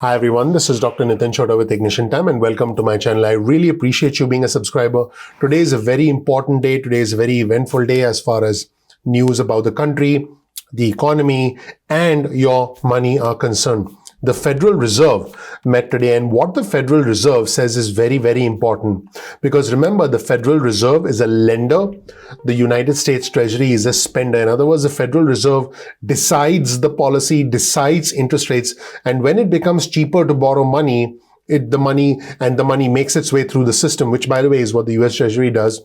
Hi everyone, this is Dr. Nitin Chhota with Ignition Time and welcome to my channel. I really appreciate you being a subscriber. Today is a very important day. Today is a very eventful day as far as news about the country, the economy, and your money are concerned. The Federal Reserve met today, and what the Federal Reserve says is very, very important. Because remember, the Federal Reserve is a lender. The United States Treasury is a spender. In other words, the Federal Reserve decides the policy, decides interest rates, and when it becomes cheaper to borrow money, the money makes its way through the system, which by the way is what the US Treasury does.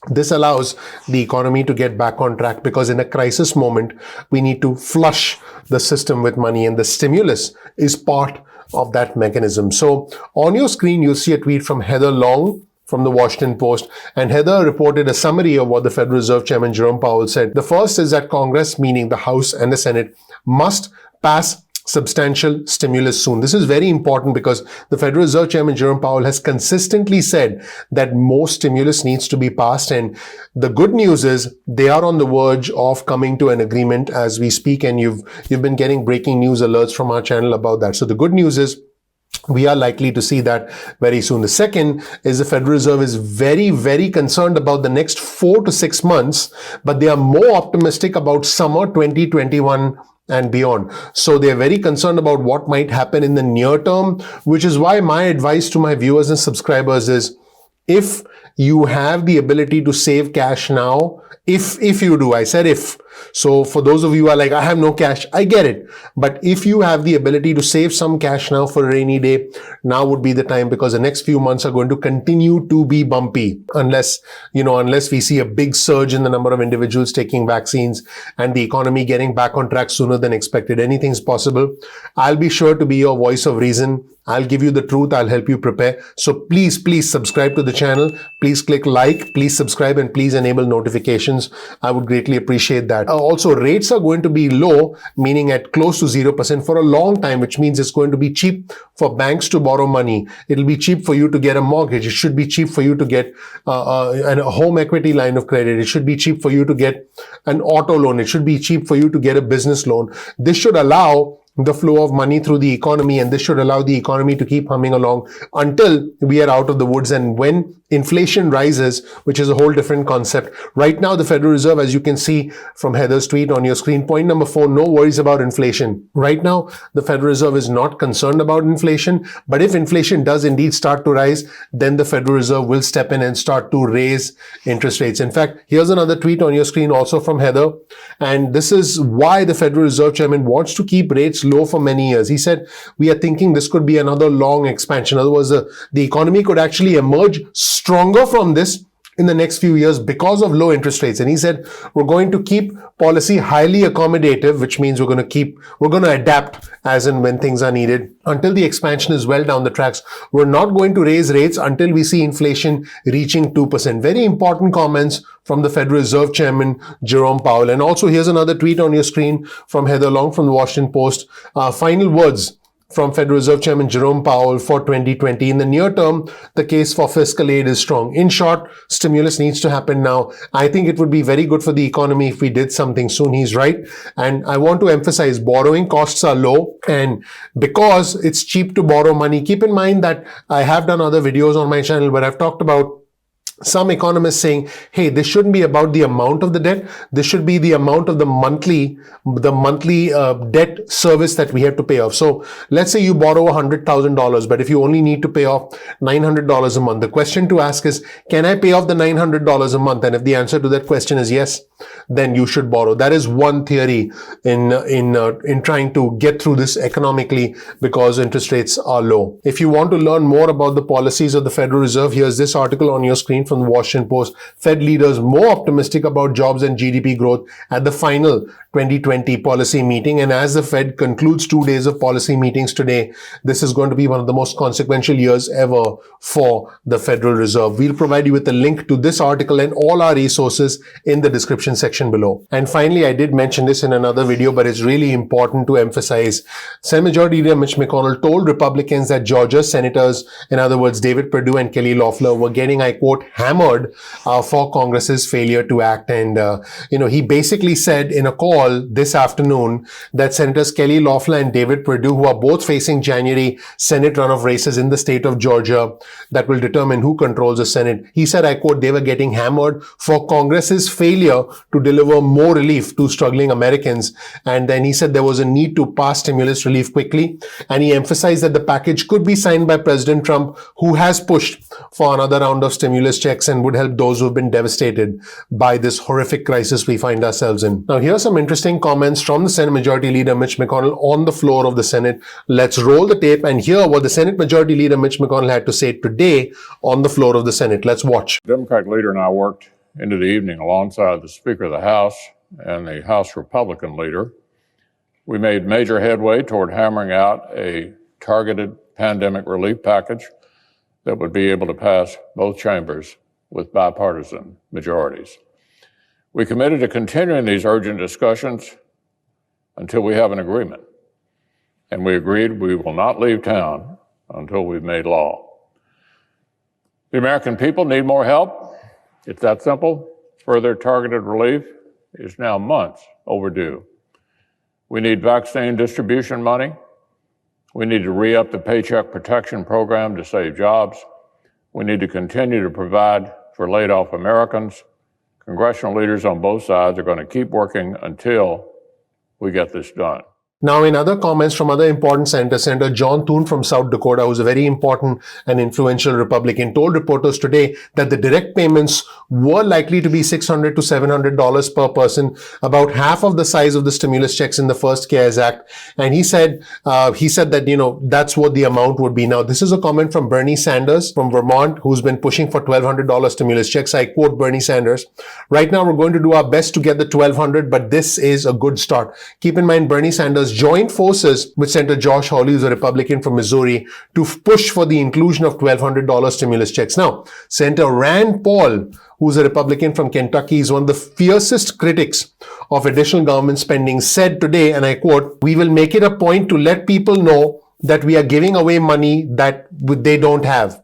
This allows the economy to get back on track because in a crisis moment, we need to flush the system with money, and the stimulus is part of that mechanism. So on your screen, you'll see a tweet from Heather Long from the Washington Post, and Heather reported a summary of what the Federal Reserve Chairman Jerome Powell said. The first is that Congress, meaning the House and the Senate, must pass substantial stimulus soon. This is very important because the Federal Reserve Chairman Jerome Powell has consistently said that more stimulus needs to be passed, and the good news is they are on the verge of coming to an agreement as we speak, and you've been getting breaking news alerts from our channel about that. So the good news is we are likely to see that very soon. The second is the Federal Reserve is very, very concerned about the next 4 to 6 months, but they are more optimistic about summer 2021 and beyond. So they're very concerned about what might happen in the near term, which is why my advice to my viewers and subscribers is, if you have the ability to save cash now, if you do, I said if. So for those of you who are like, I have no cash, I get it. But if you have the ability to save some cash now for a rainy day, now would be the time, because the next few months are going to continue to be bumpy unless we see a big surge in the number of individuals taking vaccines and the economy getting back on track sooner than expected. Anything's possible. I'll be sure to be your voice of reason. I'll give you the truth. I'll help you prepare. So please subscribe to the channel. Please click like, please subscribe, and please enable notifications. I would greatly appreciate that. Also, rates are going to be low, meaning at close to 0% for a long time, which means it's going to be cheap for banks to borrow money. It'll be cheap for you to get a mortgage. It should be cheap for you to get a home equity line of credit. It should be cheap for you to get an auto loan. It should be cheap for you to get a business loan. This should allow the flow of money through the economy, and this should allow the economy to keep humming along until we are out of the woods. And when inflation rises, which is a whole different concept. Right now, the Federal Reserve, as you can see from Heather's tweet on your screen, point number 4, no worries about inflation. Right now, the Federal Reserve is not concerned about inflation, but if inflation does indeed start to rise, then the Federal Reserve will step in and start to raise interest rates. In fact, here's another tweet on your screen also from Heather, and this is why the Federal Reserve Chairman wants to keep rates low for many years. He said, we are thinking this could be another long expansion. In other words, the economy could actually emerge stronger from this in the next few years because of low interest rates. And he said, we're going to keep policy highly accommodative, which means we're going to adapt as and when things are needed until the expansion is well down the tracks. We're not going to raise rates until we see inflation reaching 2%. Very important comments from the Federal Reserve Chairman Jerome Powell. And also here's another tweet on your screen from Heather Long from the Washington Post. Final words from Federal Reserve Chairman Jerome Powell for 2020. In the near term, the case for fiscal aid is strong. In short, stimulus needs to happen now. I think it would be very good for the economy if we did something soon. He's right. And I want to emphasize, borrowing costs are low, and because it's cheap to borrow money, keep in mind that I have done other videos on my channel where I've talked about some economists saying, hey, this shouldn't be about the amount of the debt. This should be the amount of the monthly debt service that we have to pay off. So let's say you borrow $100,000, but if you only need to pay off $900 a month, the question to ask is, can I pay off the $900 a month? And if the answer to that question is yes, then you should borrow. That is one theory in trying to get through this economically, because interest rates are low. If you want to learn more about the policies of the Federal Reserve, here's this article on your screen from the Washington Post. Fed leaders more optimistic about jobs and GDP growth at the final 2020 policy meeting. And as the Fed concludes 2 days of policy meetings today, this is going to be one of the most consequential years ever for the Federal Reserve. We'll provide you with a link to this article and all our resources in the description section below. And finally, I did mention this in another video, but it's really important to emphasize. Senate Majority Leader Mitch McConnell told Republicans that Georgia senators, in other words, David Perdue and Kelly Loeffler, were getting, I quote, hammered for Congress's failure to act. And, he basically said in a call this afternoon that Senators Kelly Loeffler and David Perdue, who are both facing January Senate runoff races in the state of Georgia that will determine who controls the Senate, he said, I quote, they were getting hammered for Congress's failure to deliver more relief to struggling Americans. And then he said there was a need to pass stimulus relief quickly. And he emphasized that the package could be signed by President Trump, who has pushed for another round of stimulus checks and would help those who have been devastated by this horrific crisis we find ourselves in. Now, here are some interesting comments from the Senate Majority Leader Mitch McConnell on the floor of the Senate. Let's roll the tape and hear what the Senate Majority Leader Mitch McConnell had to say today on the floor of the Senate. Let's watch. The Democratic leader and I worked into the evening alongside the Speaker of the House and the House Republican leader. We made major headway toward hammering out a targeted pandemic relief package that would be able to pass both chambers with bipartisan majorities. We committed to continuing these urgent discussions until we have an agreement. And we agreed we will not leave town until we've made law. The American people need more help. It's that simple. Further targeted relief is now months overdue. We need vaccine distribution money. We need to re-up the Paycheck Protection Program to save jobs. We need to continue to provide for laid-off Americans. Congressional leaders on both sides are going to keep working until we get this done. Now, in other comments from other important senators, Senator John Thune from South Dakota, who's a very important and influential Republican, told reporters today that the direct payments were likely to be $600 to $700 per person, about half of the size of the stimulus checks in the first CARES Act. And he said that, that's what the amount would be. Now, this is a comment from Bernie Sanders from Vermont, who's been pushing for $1,200 stimulus checks. I quote Bernie Sanders, right now, we're going to do our best to get the $1,200, but this is a good start. Keep in mind, Bernie Sanders joined forces with Senator Josh Hawley, who's a Republican from Missouri, to push for the inclusion of $1,200 stimulus checks. Now, Senator Rand Paul, who's a Republican from Kentucky, is one of the fiercest critics of additional government spending, said today, and I quote, we will make it a point to let people know that we are giving away money that they don't have.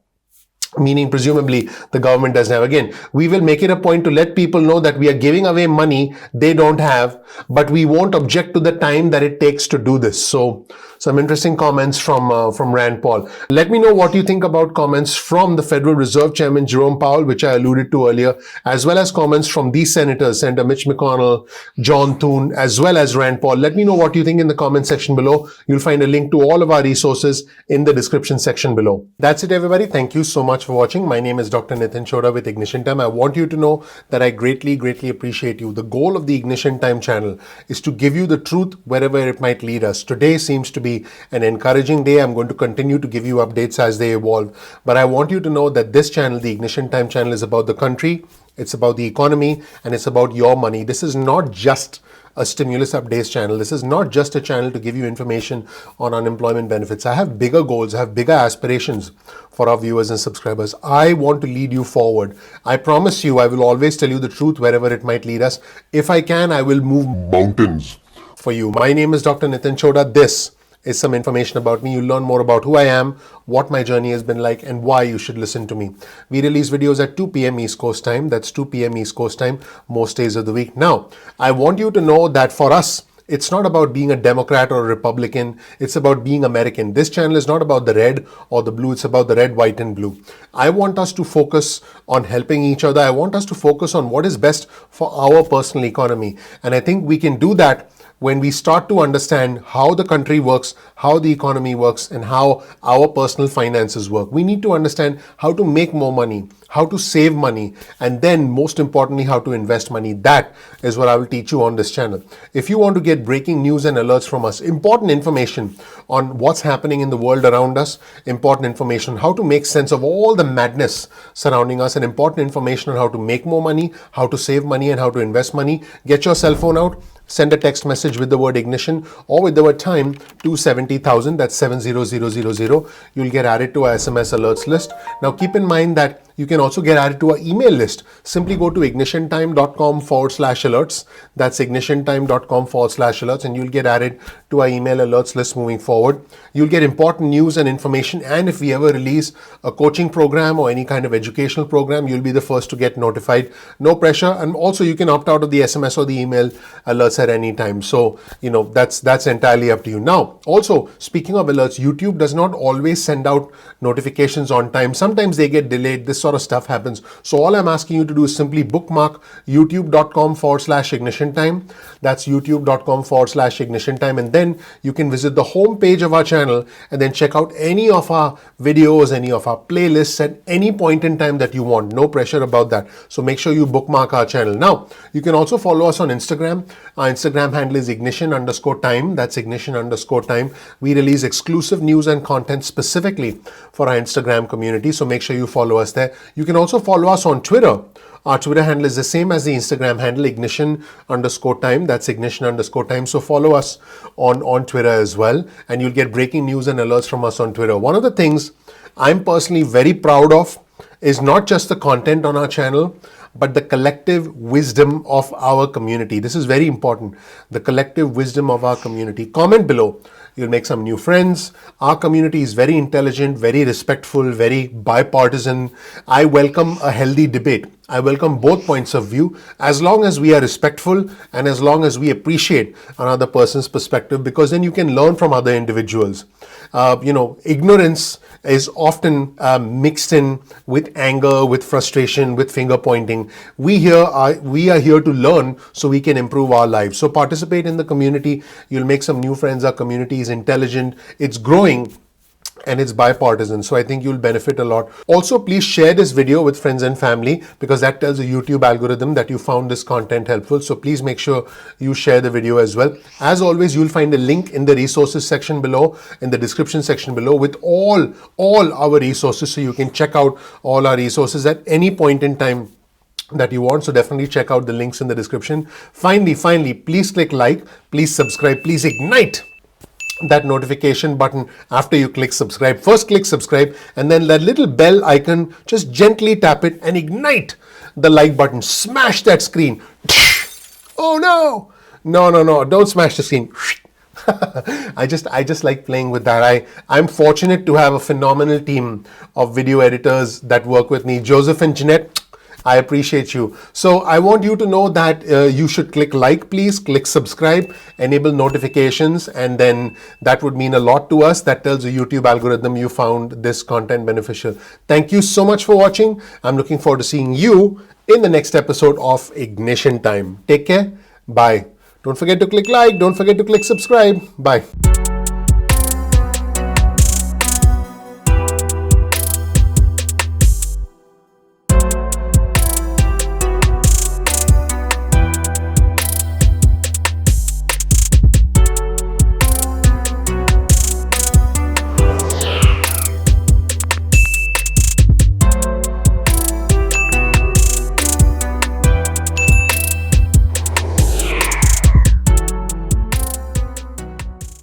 Meaning, presumably, the government doesn't have. Again, we will make it a point to let people know that we are giving away money they don't have, but we won't object to the time that it takes to do this. So, some interesting comments from Rand Paul. Let me know what you think about comments from the Federal Reserve Chairman Jerome Powell, which I alluded to earlier, as well as comments from these senators, Senator Mitch McConnell, John Thune, as well as Rand Paul. Let me know what you think in the comment section below. You'll find a link to all of our resources in the description section below. That's it, everybody. Thank you so much for watching. My name is Dr. Nitin Chhoda with Ignition Time. I want you to know that I greatly appreciate you. The goal of the Ignition Time channel is to give you the truth wherever it might lead us. Today seems to be an encouraging day. I'm going to continue to give you updates as they evolve. But I want you to know that this channel, the Ignition Time channel, is about the country, it's about the economy, and it's about your money. This is not just a stimulus updates channel. This is not just a channel to give you information on unemployment benefits. I have bigger goals, I have bigger aspirations for our viewers and subscribers. I want to lead you forward. I promise you, I will always tell you the truth wherever it might lead us. If I can, I will move mountains for you. My name is Dr. Nitin Chhoda. This is some information about me. You'll learn more about who I am, what my journey has been like, and why you should listen to me. We release videos at 2 p.m. East Coast time. That's 2 p.m. East Coast time, most days of the week. Now, I want you to know that for us, it's not about being a Democrat or a Republican. It's about being American. This channel is not about the red or the blue. It's about the red, white, and blue. I want us to focus on helping each other. I want us to focus on what is best for our personal economy. And I think we can do that when we start to understand how the country works, how the economy works, and how our personal finances work. We need to understand how to make more money, how to save money, and then most importantly, how to invest money. That is what I will teach you on this channel. If you want to get breaking news and alerts from us, important information on what's happening in the world around us, important information on how to make sense of all the madness surrounding us, and important information on how to make more money, how to save money, and how to invest money, get your cell phone out, send a text message with the word ignition or with the word time to 70,000. That's 70000. You'll get added to our SMS alerts list. Now keep in mind that you can also get added to our email list. Simply go to ignitiontime.com/alerts. That's ignitiontime.com/alerts, and you'll get added to our email alerts list moving forward. You'll get important news and information, and if we ever release a coaching program or any kind of educational program, you'll be the first to get notified. No pressure, and also you can opt out of the SMS or the email alerts at any time. So, that's entirely up to you. Now, also, speaking of alerts, YouTube does not always send out notifications on time. Sometimes they get delayed. This sort of stuff happens. So all I'm asking you to do is simply bookmark youtube.com/ignition time. That's youtube.com/ignition time. And then you can visit the home page of our channel and then check out any of our videos, any of our playlists at any point in time that you want. No pressure about that. So make sure you bookmark our channel. Now, you can also follow us on Instagram. Our Instagram handle is ignition_time. That's ignition_time. We release exclusive news and content specifically for our Instagram community. So make sure you follow us there. You can also follow us on Twitter. Our Twitter handle is the same as the Instagram handle, ignition_time. That's ignition_time. So follow us on Twitter as well, and you'll get breaking news and alerts from us on Twitter. One of the things I'm personally very proud of is not just the content on our channel, but the collective wisdom of our community. This is very important. The collective wisdom of our community. Comment below. You'll make some new friends. Our community is very intelligent, very respectful, very bipartisan. I welcome a healthy debate. I welcome both points of view as long as we are respectful and as long as we appreciate another person's perspective, because then you can learn from other individuals. Ignorance is often mixed in with anger, with frustration, with finger pointing. We are here to learn so we can improve our lives. So participate in the community. You'll make some new friends. Our community is intelligent. It's growing. And it's bipartisan, so I think you'll benefit a lot. Also, please share this video with friends and family, because that tells the YouTube algorithm that you found this content helpful. So please make sure you share the video as well. As always, you'll find a link in the resources section below, in the description section below, with all our resources, so you can check out all our resources at any point in time that you want. So definitely check out the links in the description. Finally, please click like, please subscribe, please ignite that notification button after you click subscribe. First click subscribe, and then that little bell icon, just gently tap it and ignite the like button. Smash that screen. Oh no, don't smash the screen. I just like playing with that. I'm fortunate to have a phenomenal team of video editors that work with me. Joseph and Jeanette, I appreciate you. So I want you to know that you should click like, please click subscribe, enable notifications, and then that would mean a lot to us. That tells the YouTube algorithm you found this content beneficial. Thank you so much for watching. I'm looking forward to seeing you in the next episode of Ignition Time. Take care. Bye. Don't forget to click like. Don't forget to click subscribe. Bye.